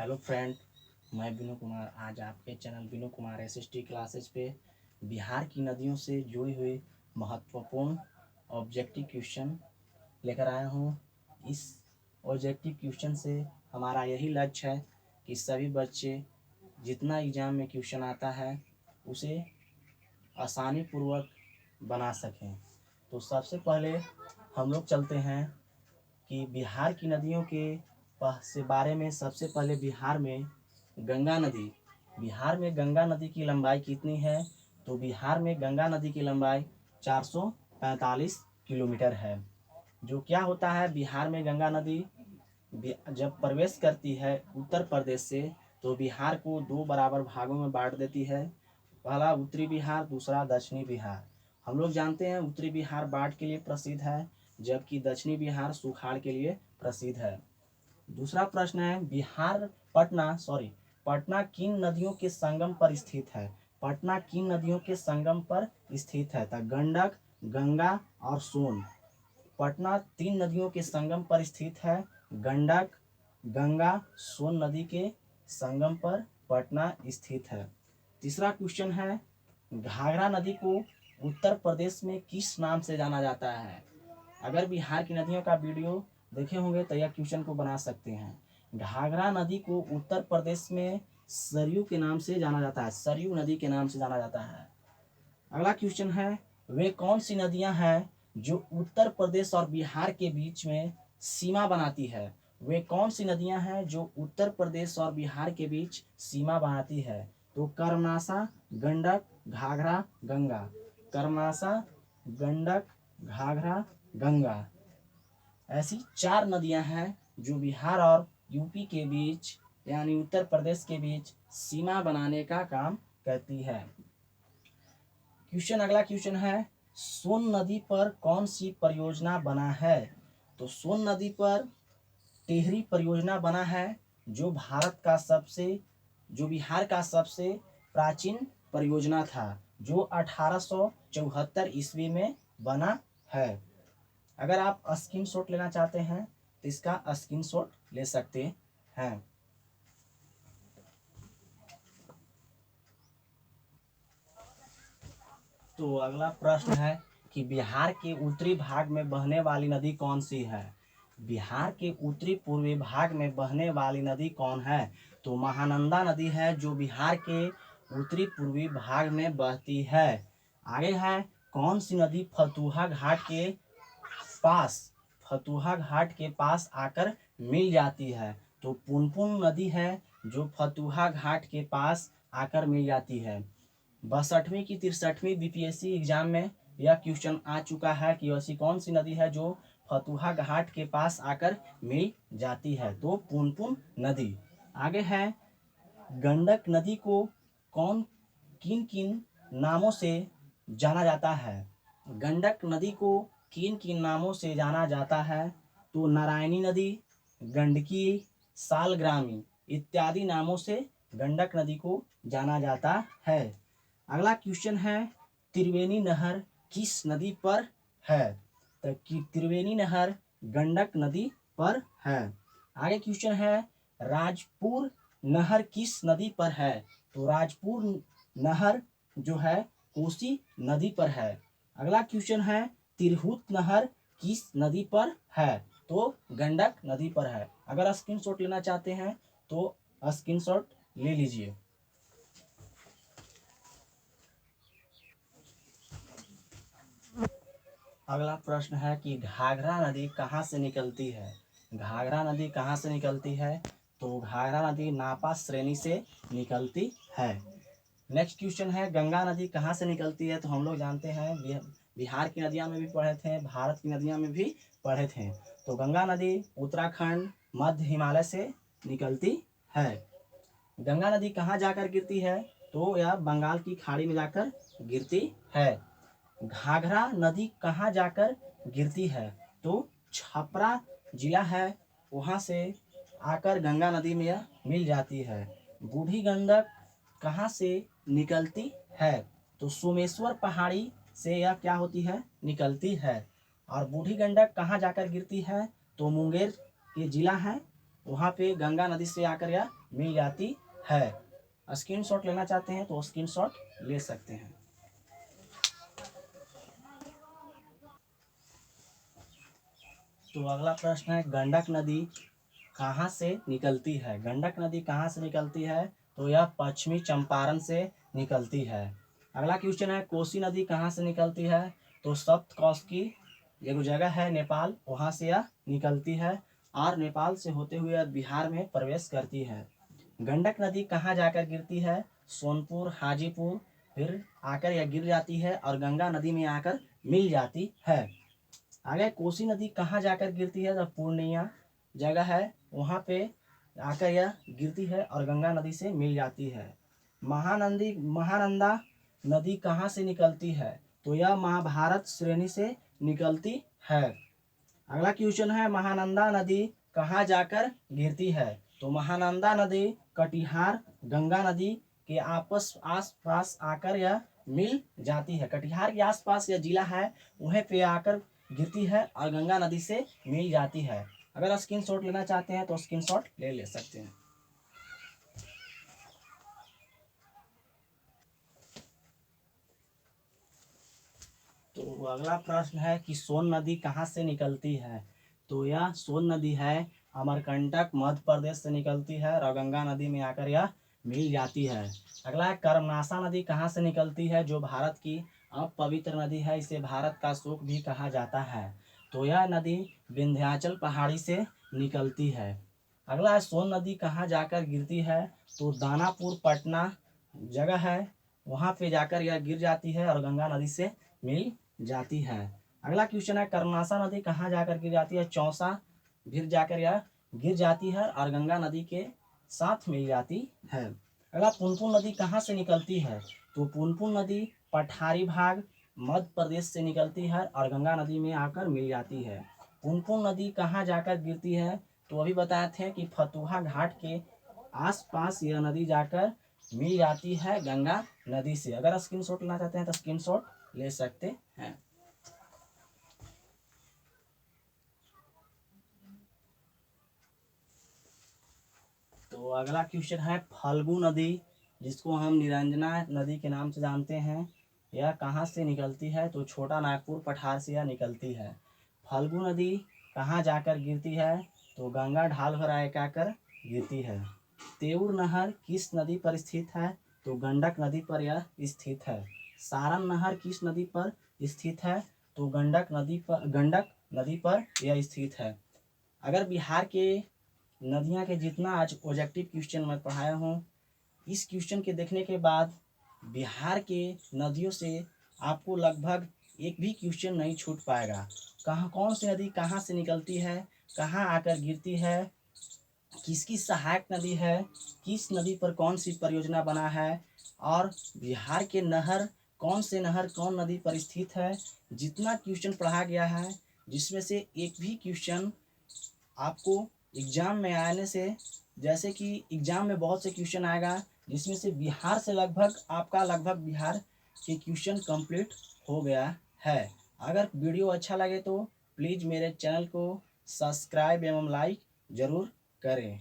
Hello friend, मैं विनू कुमार आज आपके channel Vinu Kumar SST classes पे बिहार की नदियों से जुड़ी हुई महत्वपूर्ण ऑब्जेक्टिव क्वेश्चन लेकर आया हूँ। इस ऑब्जेक्टिव क्वेश्चन से हमारा यही लक्ष्य है कि सभी बच्चे जितना एग्ज़ाम में क्वेश्चन आता है उसे आसानी पूर्वक बना सकें। तो सबसे पहले हम लोग चलते हैं कि बिहार की नदियों के से बारे में। सबसे पहले बिहार में गंगा नदी की लंबाई कितनी है? तो बिहार में गंगा नदी की लंबाई 445 किलोमीटर है। जो क्या होता है, बिहार में गंगा नदी जब प्रवेश करती है उत्तर प्रदेश से तो बिहार को दो बराबर भागों में बांट देती है। पहला उत्तरी बिहार, दूसरा दक्षिणी बिहार। हम लोग जानते हैं उत्तरी बिहार बाढ़ के लिए प्रसिद्ध है, जबकि दक्षिणी बिहार सुखाड़ के लिए प्रसिद्ध है। दूसरा प्रश्न है, पटना किन नदियों के संगम पर स्थित है? पटना किन नदियों के संगम पर स्थित है? तो गंडक, गंगा और सोन। पटना तीन नदियों के संगम पर स्थित है। गंडक, गंगा, सोन नदी के संगम पर पटना स्थित है। तीसरा क्वेश्चन है, घाघरा नदी को उत्तर प्रदेश में किस नाम से जाना जाता है? अगर बिहार की नदियों का वीडियो देखे होंगे तो यह क्वेश्चन को बना सकते हैं। घाघरा नदी को उत्तर प्रदेश में सरयू के नाम से जाना जाता है, सरयू नदी के नाम से जाना जाता है। अगला क्वेश्चन है, वे कौन सी नदियां हैं जो उत्तर प्रदेश और बिहार के बीच में सीमा बनाती है? वे कौन सी नदियां हैं जो उत्तर प्रदेश और बिहार के बीच सीमा बनाती है? तो कर्मनाशा, गंडक, घाघरा, गंगा। कर्मनाशा, गंडक, घाघरा, गंगा। ऐसी चार नदियां हैं जो बिहार और यूपी के बीच यानी उत्तर प्रदेश के बीच सीमा बनाने का काम करती है। अगला क्वेश्चन है, सोन नदी पर कौन सी परियोजना बना है? तो सोन नदी पर टेहरी परियोजना बना है, जो बिहार का सबसे प्राचीन परियोजना था, जो 1874 ईस्वी में बना है। अगर आप स्क्रीनशॉट लेना चाहते हैं तो इसका स्क्रीनशॉट ले सकते हैं। तो अगला प्रश्न है कि बिहार के उत्तरी भाग में बहने वाली नदी कौन सी है? बिहार के उत्तरी पूर्वी भाग में बहने वाली नदी कौन है? तो महानंदा नदी है, जो बिहार के उत्तरी पूर्वी भाग में बहती है। आगे है, कौन सी नदी फतुहा घाट के पास आकर मिल जाती है? तो पुनपुन नदी है, जो फतुहा घाट के पास आकर मिल जाती है। 62वीं की 63वीं बीपीएससी एग्जाम में यह क्वेश्चन आ चुका है कि ऐसी कौन सी नदी है जो फतुहा घाट के पास आकर मिल जाती है? तो पुनपुन नदी। आगे है, गंडक नदी को किन किन नामों से जाना जाता है? गंडक नदी को किन किन नामों से जाना जाता है? तो नारायणी नदी, गंडकी, सालग्रामी इत्यादि नामों से गंडक नदी को जाना जाता है। अगला क्वेश्चन है, त्रिवेणी नहर किस नदी पर है? तो त्रिवेणी नहर गंडक नदी पर है। आगे क्वेश्चन है, राजपुर नहर किस नदी पर है? तो राजपुर नहर जो है कोसी नदी पर है। अगला क्वेश्चन है, तिरहुत नहर किस नदी पर है? तो गंडक नदी पर है। अगर स्क्रीनशॉट लेना चाहते हैं तो स्क्रीनशॉट ले लीजिए। अगला प्रश्न है कि घाघरा नदी कहाँ से निकलती है? घाघरा नदी कहाँ से निकलती है? तो घाघरा नदी नापा श्रेणी से निकलती है। नेक्स्ट क्वेश्चन है, गंगा नदी कहाँ से निकलती है? तो हम लोग जानते हैं बिहार की नदियाँ में भी पढ़े थे, भारत की नदियाँ में भी पढ़े थे। तो गंगा नदी उत्तराखंड मध्य हिमालय से निकलती है। गंगा नदी कहाँ जाकर गिरती है? तो यह बंगाल की खाड़ी में जाकर गिरती है। घाघरा नदी कहाँ जाकर गिरती है? तो छपरा जिला है, वहाँ से आकर गंगा नदी में यह मिल जाती है। बूढ़ी गंडक कहाँ से निकलती है? तो सोमेश्वर पहाड़ी से यह क्या होती है? निकलती है। और बूढ़ी गंडक कहाँ जाकर गिरती है? तो मुंगेर के जिला है, वहाँ पे गंगा नदी से आकर यह मिल जाती है। स्क्रीनशॉट लेना चाहते हैं तो स्क्रीनशॉट ले सकते हैं। तो अगला प्रश्न है, गंडक नदी कहाँ से निकलती है? गंडक नदी कहाँ से निकलती है? तो यह पश्चिमी चंपारण से निकलती है। अगला क्वेश्चन है, कोसी नदी कहाँ से निकलती है? तो सप्तकोशी एक जगह है नेपाल, वहाँ से यह निकलती है और नेपाल से होते हुए यह बिहार में प्रवेश करती है। गंडक नदी कहाँ जाकर गिरती है? सोनपुर, हाजीपुर, फिर आकर यह गिर जाती है और गंगा नदी में आकर मिल जाती है। आगे कोसी नदी कहाँ जाकर गिरती है? तो पूर्णिया जगह है, वहाँ पे आकर यह गिरती है और गंगा नदी से मिल जाती है। महानंदा नदी कहाँ से निकलती है? तो यह महाभारत श्रेणी से निकलती है। अगला क्वेश्चन है, महानंदा नदी कहाँ जाकर गिरती है? तो महानंदा नदी कटिहार गंगा नदी के आस पास आकर यह मिल जाती है। कटिहार के आसपास यह जिला है, वहीं पे आकर गिरती है और गंगा नदी से मिल जाती है। अगर स्क्रीनशॉट लेना चाहते हैं तो स्क्रीनशॉट ले सकते हैं। तो अगला प्रश्न है कि सोन नदी कहाँ से निकलती है? तो यह सोन नदी है अमरकंटक मध्य प्रदेश से निकलती है और गंगा नदी में आकर यह मिल जाती है। अगला है, कर्मनाशा नदी कहाँ से निकलती है? जो भारत की अपवित्र नदी है, इसे भारत का शोक भी कहा जाता है। तो यह नदी विंध्याचल पहाड़ी से निकलती है। अगला है, सोन नदी कहाँ जाकर गिरती है? तो दानापुर पटना जगह है, वहाँ पे जाकर यह गिर जाती है और गंगा नदी से मिल जाती है। अगला क्वेश्चन है, कर्मनाशा नदी कहाँ जाकर गिर जाती है? चौसा फिर जाकर यह गिर जाती है और गंगा नदी के साथ मिल जाती है। अगला, पुनपुन नदी कहाँ से निकलती है? तो पुनपुन नदी पठारी भाग मध्य प्रदेश से निकलती है और गंगा नदी में आकर मिल जाती है। पुनपुन नदी कहाँ जाकर गिरती है? तो अभी बताए थे कि फतुहा घाट के आसपास यह नदी जाकर मिल जाती है गंगा नदी से। अगर स्क्रीनशॉट लेना चाहते हैं तो स्क्रीनशॉट ले सकते हैं। तो अगला क्वेश्चन है, फल्गु नदी जिसको हम निरंजना नदी के नाम से जानते हैं, यह कहाँ से निकलती है? तो छोटा नागपुर पठार से यह निकलती है। फल्गु नदी कहाँ जाकर गिरती है? तो गंगा ढाल पर आकर गिरती है। तेउर नहर किस नदी पर स्थित है? तो गंडक नदी पर यह स्थित है। सारण नहर किस नदी पर स्थित है? तो गंडक नदी पर यह स्थित है। अगर बिहार के नदियाँ के जितना आज ऑब्जेक्टिव क्वेश्चन मैं पढ़ाया हूँ, इस क्वेश्चन के देखने के बाद बिहार के नदियों से आपको लगभग एक भी क्वेश्चन नहीं छूट पाएगा। कहाँ कौन सी नदी कहाँ से निकलती है, कहाँ आकर गिरती है, किसकी सहायक नदी है, किस नदी पर कौन सी परियोजना बना है, और बिहार के नहर कौन से नहर कौन नदी पर स्थित है, जितना क्वेश्चन पढ़ा गया है, जिसमें से एक भी क्वेश्चन आपको एग्जाम में आने से, जैसे कि एग्जाम में बहुत से क्वेश्चन आएगा जिसमें से बिहार से लगभग बिहार के क्वेश्चन कंप्लीट हो गया है। अगर वीडियो अच्छा लगे तो प्लीज़ मेरे चैनल को सब्सक्राइब एवं लाइक ज़रूर करें।